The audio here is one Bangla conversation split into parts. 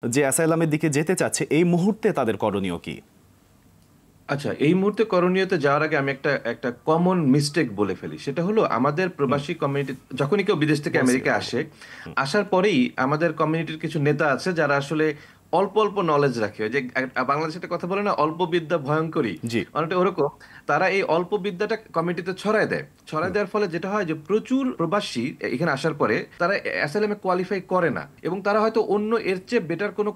যে অ্যাসাইলামের দিকে যেতে চাচ্ছে এই মুহূর্তে তাদের করণীয় কি? আচ্ছা, এই মুহূর্তে করণীয়তে যাওয়ার আগে আমি একটা একটা কমন মিস্টেক বলে ফেলি। সেটা হলো আমাদের হুম, প্রবাসী কমিউনিটি যখনই কেউ বিদেশ থেকে বলছিলেন আমেরিকা আগে। আসে, হুম, আসার পরেই আমাদের কমিউনিটির কিছু নেতা আছে যারা আসলে অল্প অল্প নলেজ রাখে। ওই যে বাংলাদেশে একটা কথা বলে না, অল্প বিদ্যা ভয়ঙ্করী। জি। অনেকটা ওরকম। তারা এই অল্প বিদ্যাটা কমিউনিটিতে ছড়ায় দেয়। ছড়ায় হুম, দেওয়ার ফলে যেটা হয় যে প্রচুর প্রবাসী এখানে আসার পরে তারা অ্যাসাইলামে কোয়ালিফাই করে না, এবং তারা হয়তো অন্য এর চেয়ে বেটার কোনো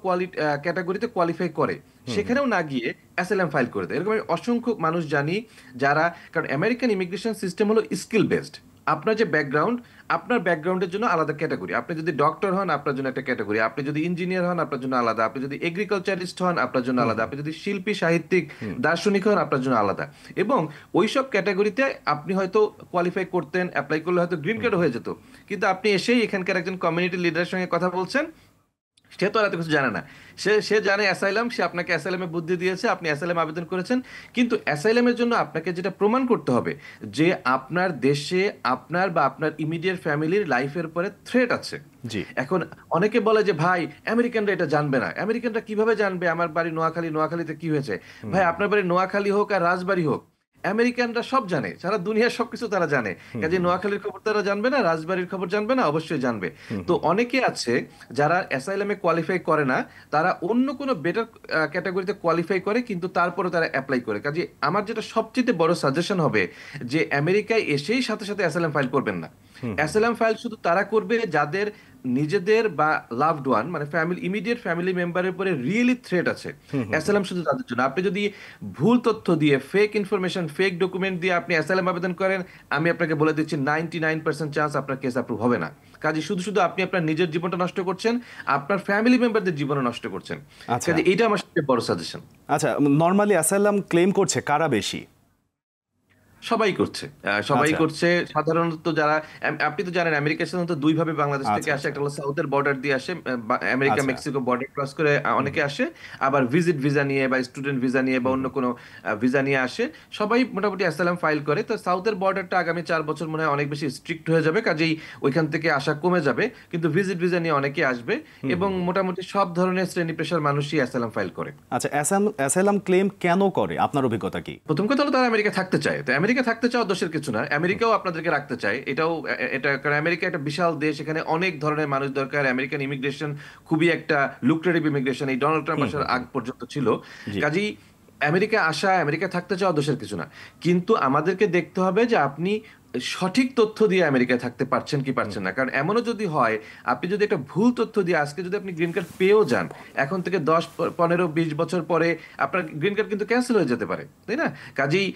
ক্যাটাগরিতে কোয়ালিফাই করে, হুম, হুম, সেখানেও না গিয়ে অ্যাসাইলাম ফাইল করে দেয়। এরকম আমি অসংখ্য মানুষ জানি যারা, কারণ আমেরিকান ইমিগ্রেশন সিস্টেম হলো স্কিল বেসড। আপনার যে ব্যাকগ্রাউন্ড, আপনার ব্যাকগ্রাউন্ডের জন্য আলাদা ক্যাটাগরি। আপনি যদি ডক্টর হন আপনার জন্য একটা ক্যাটাগরি, আপনি যদি ইঞ্জিনিয়ার হন আপনার জন্য আলাদা, আপনি যদি এগ্রিকালচারিস্ট হন আপনার জন্য হুম, আলাদা, হুম, আপনি যদি শিল্পী সাহিত্যিক হুম, দার্শনিক হন আপনার জন্য আলাদা। এবং ওইসব ক্যাটাগরিতে আপনি হয়তো কোয়ালিফাই করতেন, অ্যাপ্লাই করলে হয়তো গ্রিন হুম, কার্ড হয়ে যেত। কিন্তু আপনি এসেই এখানকার একজন কমিউনিটি লিডারের সঙ্গে কথা বলছেন, সে তো আর এত কিছু জানে না। সে সে জানে অ্যাসাইলাম, সে আপনাকে অ্যাসাইলামে বুদ্ধি দিয়েছে, আপনি অ্যাসাইলাম আবেদন করেছেন। কিন্তু অ্যাসাইলামের জন্য আপনাকে যেটা প্রমাণ করতে হবে যে আপনার দেশে আপনার বা আপনার ইমিডিয়েট ফ্যামিলির লাইফের উপরে থ্রেট আছে। জি। এখন অনেকে বলে যে ভাই আমেরিকানরা এটা জানবে না। আমেরিকানরা কিভাবে জানবে আমার বাড়ি নোয়াখালী, নোয়াখালীতে কি হয়েছে? ভাই হুম, আপনার বাড়ি নোয়াখালী হোক আর রাজবাড়ী হোক, আমেরিকানরা সব জানে, সারা দুনিয়ার সবকিছু তারা জানে। হুম, কাজে হুম, নোয়াখালীর খবর তারা জানবে না, রাজবাড়ির খবর জানবে না? অবশ্যই জানবে। হুম, তো হুম, অনেকে আছে যারা অ্যাসাইলামে কোয়ালিফাই করে না, তারা অন্য কোনো বেটার ক্যাটাগরিতে কোয়ালিফাই করে কিন্তু তারপরে তারা অ্যাপ্লাই করে। কাজে আমার যেটা সবচেয়ে বড় সাজেশন হবে যে আমেরিকায় এসেই সাথে সাথে অ্যাসাইলাম ফাইল করবেন না। হুম, হুম, অ্যাসাইলাম ফাইল শুধু তারা করবে যাদের নিজেদের বা লাভড ওয়ান, মানে ফ্যামিলি, ইমিডিয়েট ফ্যামিলি মেম্বারের উপরে রিয়েলি থ্রেট আছে। হুম, হুম, হুম। অ্যাসাইলাম শুধু তাদের জন্য। আপনি যদি ভুল তথ্য দিয়ে, ফেক ইনফরমেশন, ফেক ডকুমেন্ট দিয়ে আপনি অ্যাসাইলাম আবেদন করেন, আমি আপনাকে বলে দিচ্ছি 99% চান্স আপনার কেস অ্যাপ্রুভ হবে না। কাজে শুধু শুধু আপনি আপনার নিজের জীবনটা নষ্ট করছেন, আপনার ফ্যামিলি মেম্বারদের জীবনও নষ্ট করছেন। আচ্ছা, কাজে এইটা আমার সবচেয়ে বড় সাজেশন। আচ্ছা। নরমালি অ্যাসাইলাম ক্লেম করছে কারা বেশি? সবাই করছে, সবাই আচ্ছা, করছে। সাধারণত যারা, আপনি তো জানেন আমেরিকা সাধারণত দুই ভাবে বাংলাদেশ থেকে আচ্ছা, আসে। আচ্ছা, একটা হলো সাউথের বর্ডার দিয়ে আসে, আমেরিকা আচ্ছা। মেক্সিকো বর্ডার ক্রস করে হুম, অনেকে হুম, আসে। আবার ভিজিট ভিসা নিয়ে বা স্টুডেন্ট ভিসা নিয়ে বা হুম, অন্য হুম, কোনো ভিসা নিয়ে আসে। সবাই মোটামুটি অ্যাসাইলাম ফাইল করে। তো সাউথের বর্ডারটা আগামী 4 বছর মনে হয় অনেক বেশি স্ট্রিক্ট হয়ে যাবে, কাজেই ওইখান থেকে আসা কমে যাবে। কিন্তু ভিজিট ভিসা নিয়ে অনেকে আসবে, হুম, এবং হুম, হুম। মোটামুটি সব ধরনের শ্রেণী পেশার মানুষই অ্যাসাইলাম ফাইল করে। আচ্ছা, অ্যাসাইলাম ক্লেম কেন করে আপনার অভিজ্ঞতা কি? প্রথম কথা হলো তারা আমেরিকা থাকতে চায়। তো আমেরিকা থাকতে চাওয়া দোষের কিছু না, হুম, আমেরিকাও আপনাদেরকে রাখতে চায়। এটাও এটা, কারণ আমেরিকা একটা বিশাল দেশ, এখানে অনেক ধরনের মানুষ দরকার। আমেরিকান ইমিগ্রেশন খুবই একটা লুক্রেটিভ ইমিগ্রেশন, এই ডোনাল্ড ট্রাম্প হুম, আসার হুম, আগ হুম, পর্যন্ত ছিল। জি। কাজেই আমেরিকা আসা, আমেরিকা থাকতে চাওয়া দোষের কিছু না। কিন্তু আমাদেরকে দেখতে হবে যে আপনি সঠিক তথ্য দিয়ে আমেরিকায় থাকতে পারছেন কি হুম, পারছেন না। হুম, কারণ এমনও যদি হয়, আপনি যদি একটা ভুল তথ্য দিয়ে আজকে যদি আপনি গ্রিন কার্ড পেয়েও যান, এখন থেকে 10, 15, 20 বছর পরে আপনার গ্রিন কার্ড কিন্তু ক্যান্সেল হয়ে যেতে পারে, তাই না? কাজেই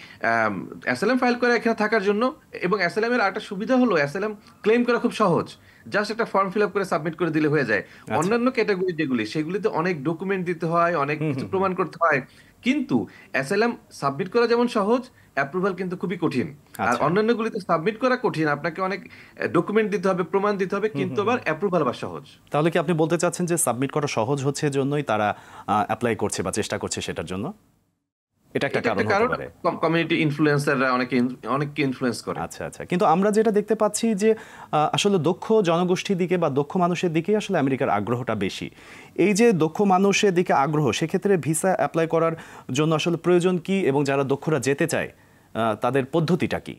অ্যাসাইলাম ফাইল করে এখানে থাকার জন্য। এবং অ্যাসাইলামের আরেকটা সুবিধা হলো অ্যাসাইলাম ক্লেম করা খুব সহজ। জাস্ট একটা ফর্ম ফিল আপ করে সাবমিট করে দিলে হয়ে যায়। আচ্ছা। অন্যান্য ক্যাটাগরি যেগুলি, সেগুলিতে অনেক ডকুমেন্ট দিতে হয়, অনেক হুম, কিছু হুম, হুম, প্রমাণ করতে হয়। কিন্তু অ্যাসাইলাম সাবমিট করা যেমন সহজ, অ্যাপ্রুভাল কিন্তু খুবই কঠিন। আর আচ্ছা। অন্যান্যগুলিতে সাবমিট করা কঠিন, আপনাকে অনেক ডকুমেন্ট দিতে হবে, প্রমাণ দিতে হবে, হুম, কিন্তু হুম, হুম। আবার অ্যাপ্রুভাল আবার সহজ। তাহলে কি আপনি বলতে চাচ্ছেন যে সাবমিট করা সহজ হচ্ছে এজন্যই তারা অ্যাপ্লাই করছে বা চেষ্টা করছে সেটার জন্য? এটা একটা এটা কারণ একটা হতে কারণ। পারে। কমিউনিটি ইনফ্লুয়েন্সাররা অনেককে ইনফ্লুয়েন্স করে। আচ্ছা, আচ্ছা। কিন্তু আমরা যেটা দেখতে পাচ্ছি যে আসলে দক্ষ জনগোষ্ঠীর দিকে বা দক্ষ মানুষের দিকেই আসলে আমেরিকার আগ্রহটা বেশি। এই যে দক্ষ মানুষের দিকে আগ্রহ, সেক্ষেত্রে ভিসা এপ্লাই করার জন্য আসলে প্রয়োজন কি এবং যারা দক্ষরা যেতে চায় তাদের পদ্ধতিটা কি?